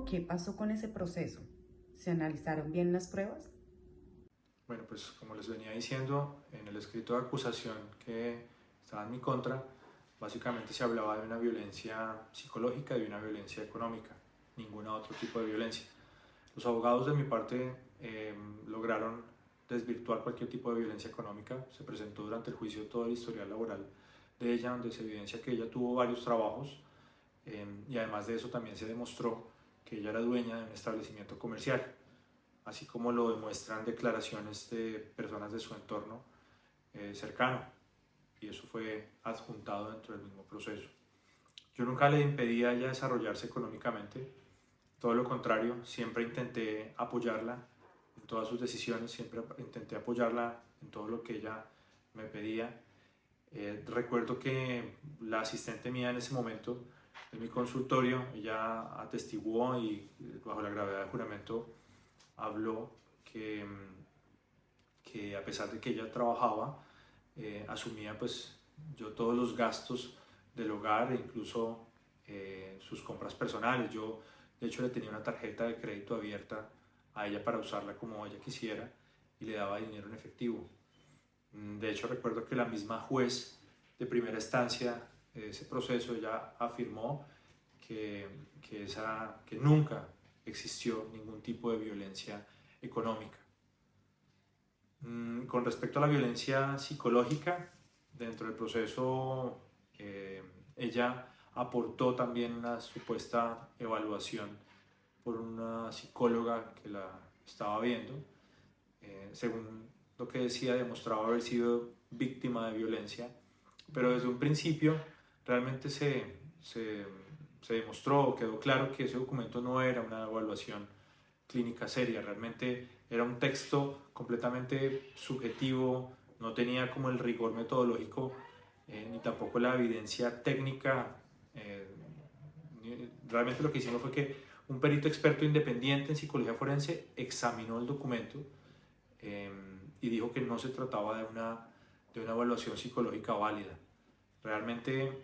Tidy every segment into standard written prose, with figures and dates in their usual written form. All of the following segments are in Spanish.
¿qué pasó con ese proceso? ¿Se analizaron bien las pruebas? Bueno, pues como les venía diciendo, en el escrito de acusación que estaba en mi contra, básicamente se hablaba de una violencia psicológica y de una violencia económica, ningún otro tipo de violencia. Los abogados de mi parte lograron desvirtuar cualquier tipo de violencia económica. Se presentó durante el juicio todo el historial laboral de ella, donde se evidencia que ella tuvo varios trabajos y además de eso también se demostró que ella era dueña de un establecimiento comercial, así como lo demuestran declaraciones de personas de su entorno cercano, y eso fue adjuntado dentro del mismo proceso. Yo nunca le impedí a ella desarrollarse económicamente, todo lo contrario, siempre intenté apoyarla en todas sus decisiones, siempre intenté apoyarla en todo lo que ella me pedía. Recuerdo que la asistente mía en ese momento, en mi consultorio, ella atestiguó y bajo la gravedad del juramento habló que a pesar de que ella trabajaba, asumía pues yo todos los gastos del hogar e incluso sus compras personales. Yo de hecho le tenía una tarjeta de crédito abierta a ella para usarla como ella quisiera y le daba dinero en efectivo. De hecho recuerdo que la misma juez de primera instancia de ese proceso ella afirmó que nunca existió ningún tipo de violencia económica. Con respecto a la violencia psicológica, dentro del proceso ella aportó también una supuesta evaluación por una psicóloga que la estaba viendo. Según lo que decía, demostraba haber sido víctima de violencia, pero desde un principio realmente se demostró, quedó claro que ese documento no era una evaluación clínica seria, realmente era un texto completamente subjetivo, no tenía como el rigor metodológico ni tampoco la evidencia técnica. Realmente lo que hicimos fue que un perito experto independiente en psicología forense examinó el documento y dijo que no se trataba de una evaluación psicológica válida. Realmente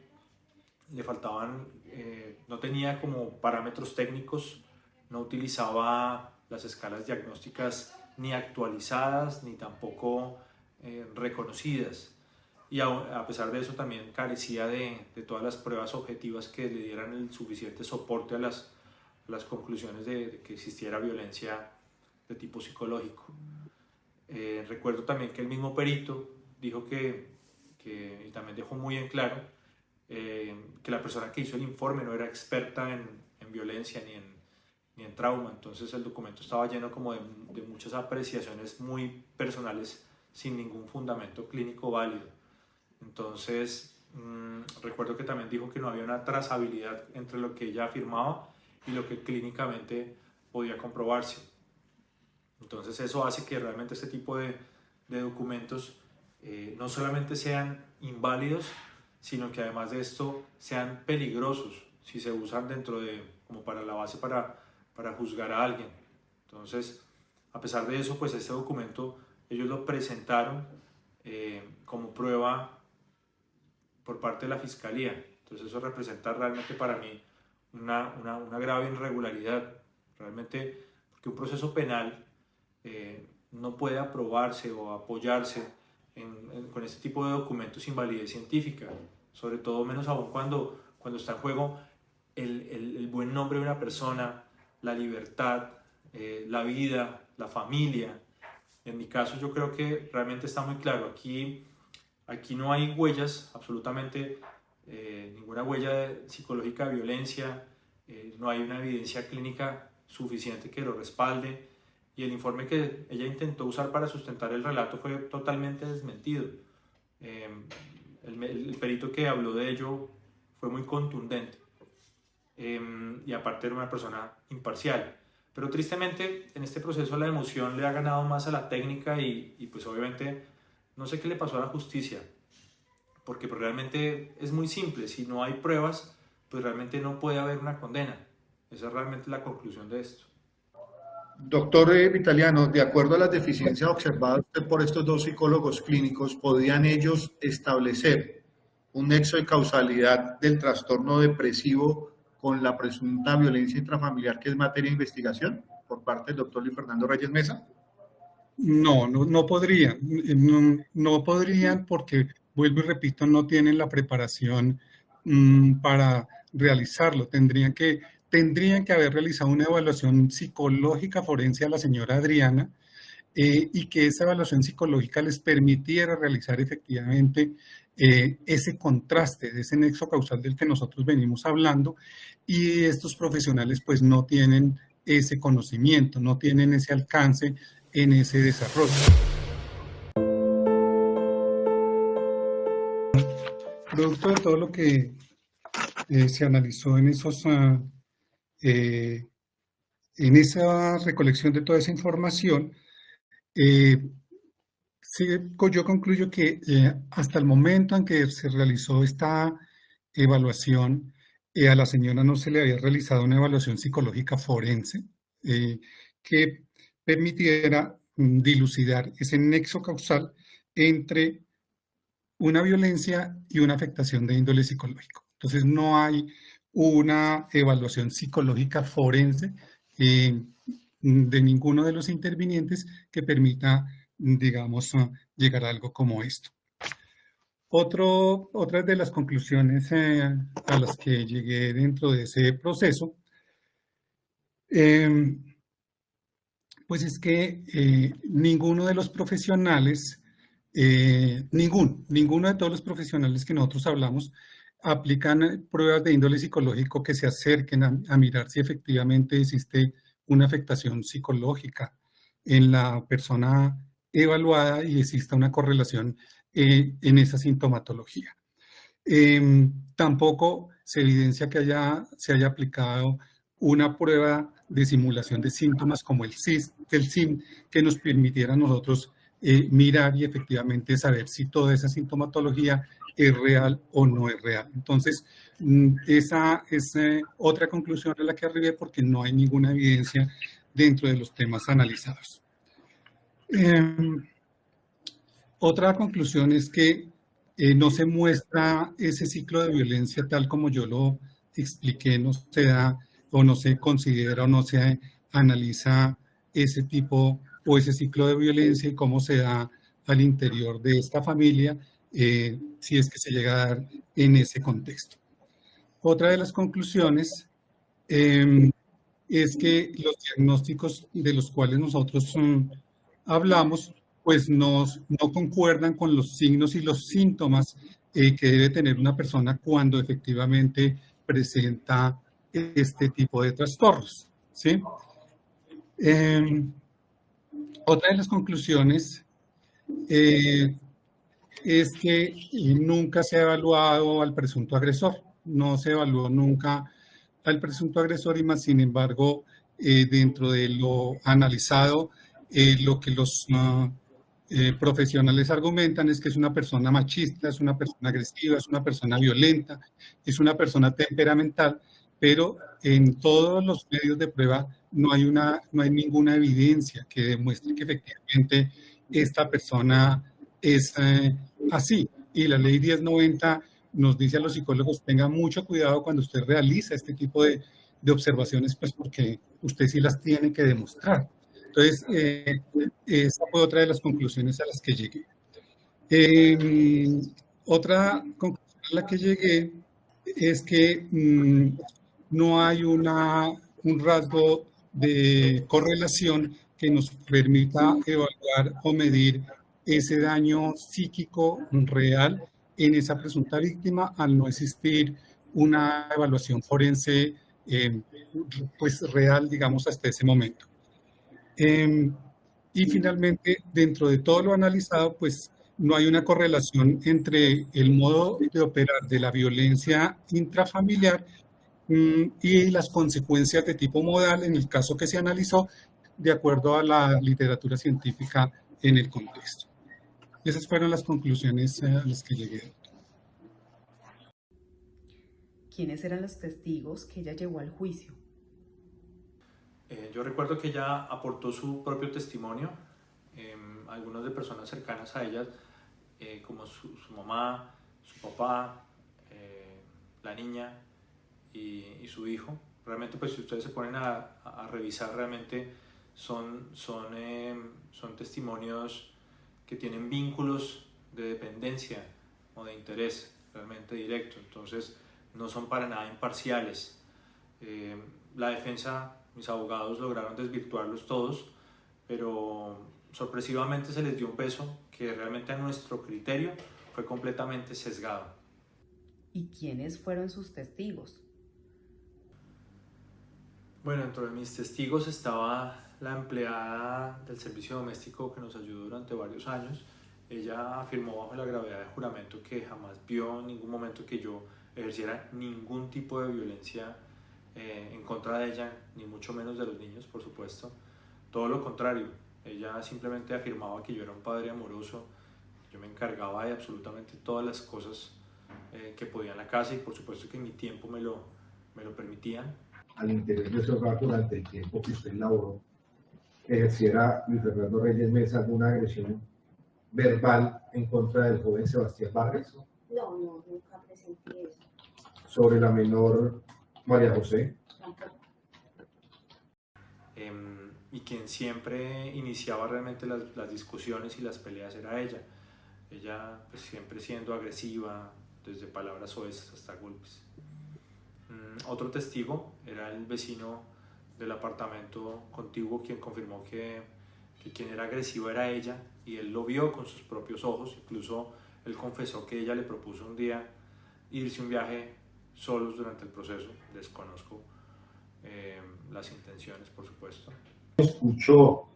le faltaban, no tenía como parámetros técnicos, no utilizaba las escalas diagnósticas ni actualizadas ni tampoco reconocidas, y a pesar de eso también carecía de todas las pruebas objetivas que le dieran el suficiente soporte a las conclusiones de que existiera violencia de tipo psicológico. Recuerdo también que el mismo perito dijo y también dejó muy en claro que la persona que hizo el informe no era experta en violencia ni en trauma. Entonces el documento estaba lleno como de muchas apreciaciones muy personales sin ningún fundamento clínico válido. Entonces recuerdo que también dijo que no había una trazabilidad entre lo que ella afirmaba y lo que clínicamente podía comprobarse. Entonces eso hace que realmente este tipo de documentos no solamente sean inválidos, sino que además de esto sean peligrosos si se usan como para la base para juzgar a alguien. Entonces, a pesar de eso, pues este documento ellos lo presentaron como prueba por parte de la Fiscalía. Entonces eso representa realmente para mí una grave irregularidad. Realmente, porque un proceso penal no puede aprobarse o apoyarse con este tipo de documentos sin validez científica, sobre todo menos aún cuando está en juego el buen nombre de una persona, la libertad, la vida, la familia. En mi caso yo creo que realmente está muy claro, aquí no hay huellas, absolutamente ninguna huella psicológica de violencia, no hay una evidencia clínica suficiente que lo respalde, y el informe que ella intentó usar para sustentar el relato fue totalmente desmentido. El perito que habló de ello fue muy contundente y aparte era una persona imparcial. Pero tristemente en este proceso la emoción le ha ganado más a la técnica y pues obviamente no sé qué le pasó a la justicia, porque pues realmente es muy simple, si no hay pruebas pues realmente no puede haber una condena. Esa es realmente la conclusión de esto. Doctor Vitaliano, de acuerdo a las deficiencias observadas por estos dos psicólogos clínicos, ¿podrían ellos establecer un nexo de causalidad del trastorno depresivo con la presunta violencia intrafamiliar, que es materia de investigación por parte del doctor Luis Fernando Reyes Mesa? No podrían, no podrían porque, vuelvo y repito, no tienen la preparación para realizarlo. Tendrían que haber realizado una evaluación psicológica forense a la señora Adriana, y que esa evaluación psicológica les permitiera realizar efectivamente ese contraste, ese nexo causal del que nosotros venimos hablando, y estos profesionales pues no tienen ese conocimiento, no tienen ese alcance en ese desarrollo. Producto de todo lo que se analizó en esa recolección de toda esa información, sí, yo concluyo que hasta el momento en que se realizó esta evaluación, a la señora no se le había realizado una evaluación psicológica forense que permitiera dilucidar ese nexo causal entre una violencia y una afectación de índole psicológico. Entonces no hay una evaluación psicológica forense de ninguno de los intervinientes que permita, digamos, llegar a algo como esto. Otra de las conclusiones a las que llegué dentro de ese proceso, pues es que ninguno de los profesionales, ninguno de todos los profesionales que nosotros hablamos, aplican pruebas de índole psicológico que se acerquen a mirar si efectivamente existe una afectación psicológica en la persona evaluada y exista una correlación en esa sintomatología. Tampoco se evidencia que se haya aplicado una prueba de simulación de síntomas como el SIM, que nos permitiera a nosotros mirar y efectivamente saber si toda esa sintomatología es real o no es real. Entonces, esa es otra conclusión a la que arribé, porque no hay ninguna evidencia dentro de los temas analizados. Otra conclusión es que no se muestra ese ciclo de violencia tal como yo lo expliqué, no se da o no se considera o no se analiza ese tipo o ese ciclo de violencia y cómo se da al interior de esta familia, si es que se llega a dar en ese contexto. Otra de las conclusiones es que los diagnósticos de los cuales nosotros hablamos, pues no concuerdan con los signos y los síntomas que debe tener una persona cuando efectivamente presenta este tipo de trastornos, ¿sí? Otra de las conclusiones es que nunca se ha evaluado al presunto agresor, no se evaluó nunca al presunto agresor y más sin embargo, dentro de lo analizado, lo que los profesionales argumentan es que es una persona machista, es una persona agresiva, es una persona violenta, es una persona temperamental, pero en todos los medios de prueba no hay ninguna evidencia que demuestre que efectivamente esta persona es así. Y la ley 1090 nos dice a los psicólogos: tenga mucho cuidado cuando usted realiza este tipo de observaciones, pues porque usted sí las tiene que demostrar. Entonces, esa fue otra de las conclusiones a las que llegué. Otra conclusión a la que llegué es que no hay un rasgo de correlación que nos permita evaluar o medir ese daño psíquico real en esa presunta víctima al no existir una evaluación forense pues real, digamos, hasta ese momento. Y finalmente, dentro de todo lo analizado, pues no hay una correlación entre el modo de operar de la violencia intrafamiliar y las consecuencias de tipo modal en el caso que se analizó, de acuerdo a la literatura científica en el contexto. Esas fueron las conclusiones a las que llegué. ¿Quiénes eran los testigos que ella llevó al juicio? Yo recuerdo que ella aportó su propio testimonio, algunas de personas cercanas a ella, como su mamá, su papá, la niña, y su hijo. Realmente, pues si ustedes se ponen a revisar, realmente son testimonios que tienen vínculos de dependencia o de interés realmente directo, entonces no son para nada imparciales. La defensa, mis abogados lograron desvirtuarlos todos, pero sorpresivamente se les dio un peso que realmente a nuestro criterio fue completamente sesgado. ¿Y quiénes fueron sus testigos? Bueno, dentro de mis testigos estaba la empleada del servicio doméstico que nos ayudó durante varios años. Ella afirmó bajo la gravedad de juramento que jamás vio en ningún momento que yo ejerciera ningún tipo de violencia en contra de ella, ni mucho menos de los niños, por supuesto. Todo lo contrario, ella simplemente afirmaba que yo era un padre amoroso, yo me encargaba de absolutamente todas las cosas que podía en la casa y por supuesto que mi tiempo me lo permitían. Al interior de ese hogar durante el tiempo que usted laboró, ejerciera Luis Fernando Reyes Mesa alguna agresión verbal en contra del joven Sebastián Vargas? No, nunca presenté eso. Sobre la menor María José. Tampoco. Y quien siempre iniciaba realmente las discusiones y las peleas era ella. Ella pues, siempre siendo agresiva, desde palabras soeces hasta golpes. Otro testigo era el vecino del apartamento contiguo quien confirmó que quien era agresivo era ella y él lo vio con sus propios ojos. Incluso él confesó que ella le propuso un día irse un viaje solos durante el proceso. Desconozco las intenciones, por supuesto. ¿Escuchó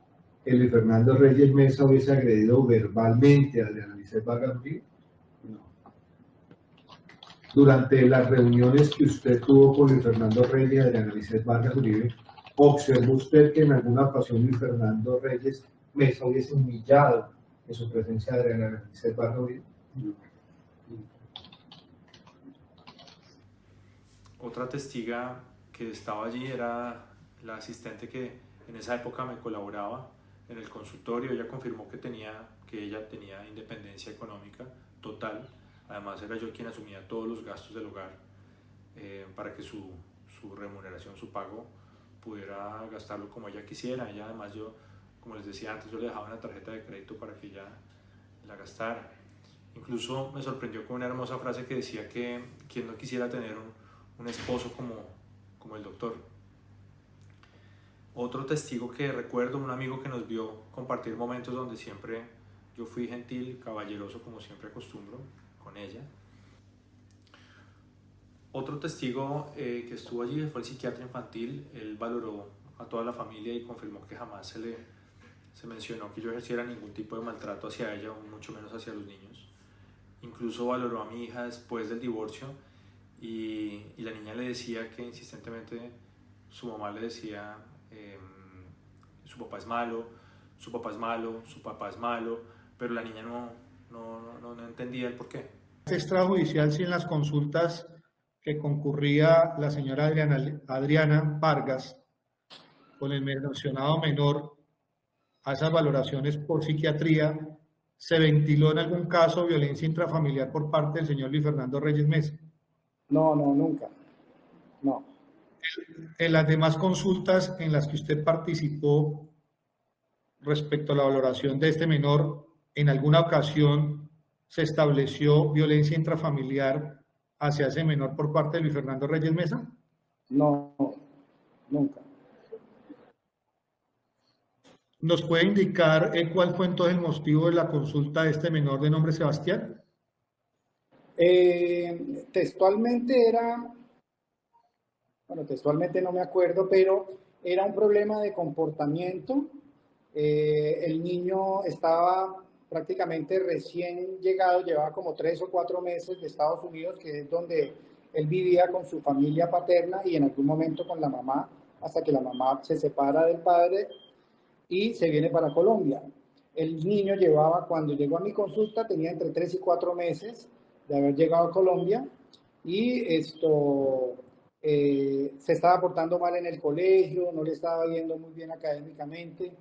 que Luis Fernando Reyes Mesa hubiese agredido verbalmente a Adriana Lisset Vargas Uribe? No. Durante las reuniones que usted tuvo con Luis Fernando Reyes y Adriana Lisset Vargas Uribe, ¿observó usted que en alguna ocasión Luis Fernando Reyes Mesa hubiese humillado en su presencia a Adriana Lisset Vargas Uribe? No. Otra testiga que estaba allí era la asistente que en esa época me colaboraba en el consultorio. Ella confirmó que ella tenía independencia económica total. Además era yo quien asumía todos los gastos del hogar para que su remuneración, su pago, pudiera gastarlo como ella quisiera. Ella además, como les decía antes, yo le dejaba una tarjeta de crédito para que ella la gastara. Incluso me sorprendió con una hermosa frase que decía que quien no quisiera tener un esposo como el doctor. Otro testigo que recuerdo, un amigo que nos vio compartir momentos donde siempre yo fui gentil, caballeroso, como siempre acostumbro con ella. Otro testigo que estuvo allí fue el psiquiatra infantil. Él valoró a toda la familia y confirmó que jamás se mencionó que yo ejerciera ningún tipo de maltrato hacia ella, o mucho menos hacia los niños. Incluso valoró a mi hija después del divorcio y la niña le decía que insistentemente su mamá le decía su papá es malo, su papá es malo, su papá es malo, pero la niña no entendía el porqué. Extrajudicial, si en las consultas que concurría la señora Adriana Vargas con el mencionado menor a esas valoraciones por psiquiatría, ¿se ventiló en algún caso violencia intrafamiliar por parte del señor Luis Fernando Reyes Mesa? No, nunca. No. En las demás consultas en las que usted participó respecto a la valoración de este menor, ¿en alguna ocasión se estableció violencia intrafamiliar hacia ese menor por parte de Luis Fernando Reyes Mesa? No, nunca. ¿Nos puede indicar cuál fue entonces el motivo de la consulta de este menor de nombre Sebastián? Textualmente textualmente no me acuerdo, pero era un problema de comportamiento. El niño estaba prácticamente recién llegado, llevaba como 3 o 4 meses de Estados Unidos, que es donde él vivía con su familia paterna y en algún momento con la mamá, hasta que la mamá se separa del padre y se viene para Colombia. El niño cuando llegó a mi consulta, tenía entre 3 y 4 meses de haber llegado a Colombia y se estaba portando mal en el colegio, no le estaba yendo muy bien académicamente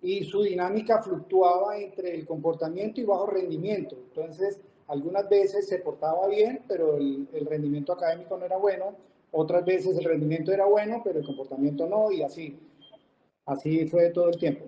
y su dinámica fluctuaba entre el comportamiento y bajo rendimiento. Entonces, algunas veces se portaba bien, pero el rendimiento académico no era bueno. Otras veces el rendimiento era bueno, pero el comportamiento no, y así fue todo el tiempo.